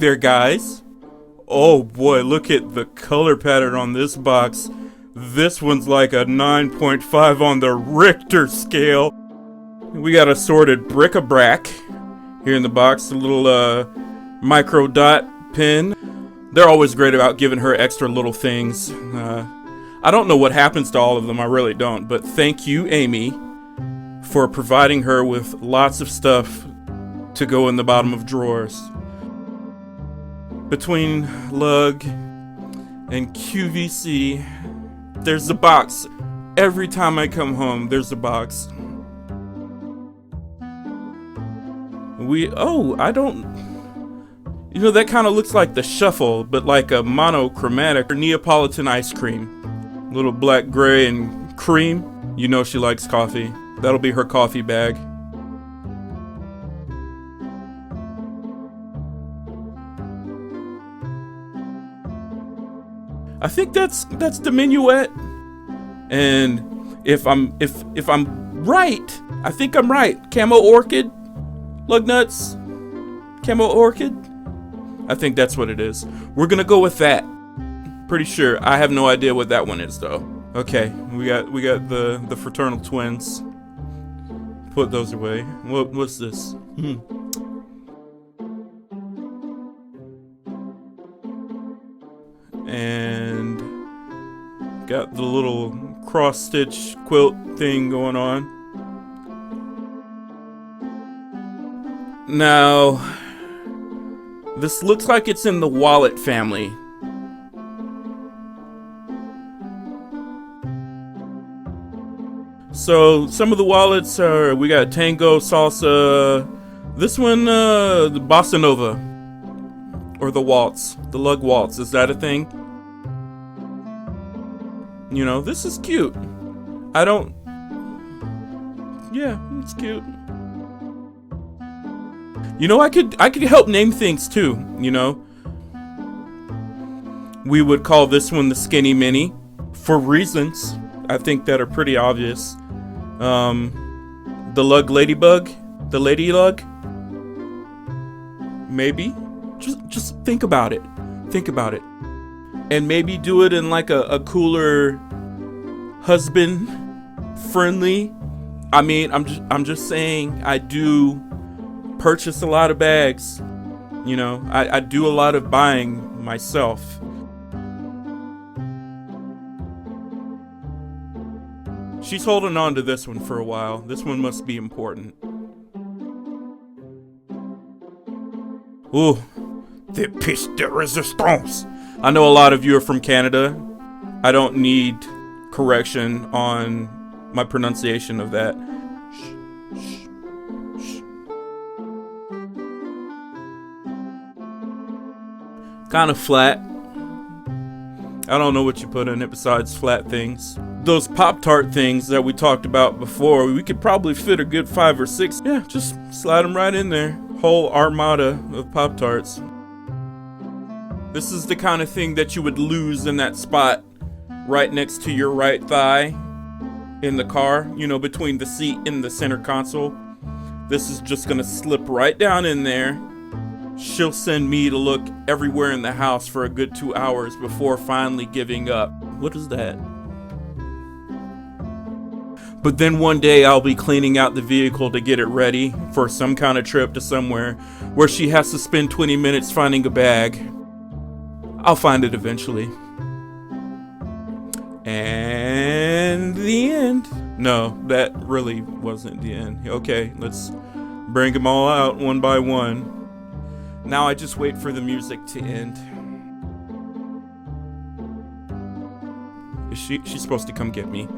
there, guys. Oh boy, look at the color pattern on this box. This one's like a 9.5 on the Richter scale. We got assorted bric-a-brac here in the box. A little micro dot pen. They're always great about giving her extra little things. I don't know what happens to all of them, I really don't. But thank you, Amy, for providing her with lots of stuff to go in the bottom of drawers. Between lug and QVC, there's a box. Every time I come home, there's a box. That kind of looks like the Shuffle, but like a monochromatic or Neapolitan ice cream. Little black, gray, and cream. You know she likes coffee. That'll be her coffee bag. I think that's the minuet. And if I'm right, I think I'm right. Camo orchid, lug nuts, camo orchid. I think that's what it is. We're gonna go with that. Pretty sure. I have no idea what that one is though. Okay, we got the fraternal twins. Put those away. What's this? And got the little cross-stitch quilt thing going on. Now, this looks like it's in the wallet family. So some of the wallets are, we got Tango, Salsa. This one, the Bossa Nova. Or the waltz, the lug waltz. Is that a thing? You know, this is cute. Yeah, it's cute. You know, I could help name things too, you know. We would call this one the Skinny Mini for reasons I think that are pretty obvious. The Lug Ladybug, the Lady Lug. Maybe. Just think about it. Think about it. And maybe do it in like a cooler, husband friendly. I mean, I'm just saying I do purchase a lot of bags. You know, I do a lot of buying myself. She's holding on to this one for a while. This one must be important. Ooh, the piece de resistance. I know a lot of you are from Canada. I don't need correction on my pronunciation of that. Kind of flat. I don't know what you put in it besides flat things. Those Pop-Tart things that we talked about before, we could probably fit a good 5 or 6. Yeah, just slide them right in there. Whole armada of Pop-Tarts. This is the kind of thing that you would lose in that spot right next to your right thigh in the car, you know, between the seat and the center console. This is just gonna slip right down in there. She'll send me to look everywhere in the house for a good 2 hours before finally giving up. What is that? But then one day I'll be cleaning out the vehicle to get it ready for some kind of trip to somewhere where she has to spend 20 minutes finding a bag. I'll find it eventually. And the end. No, that really wasn't the end. Okay, let's bring them all out one by one. Now I just wait for the music to end. She's supposed to come get me.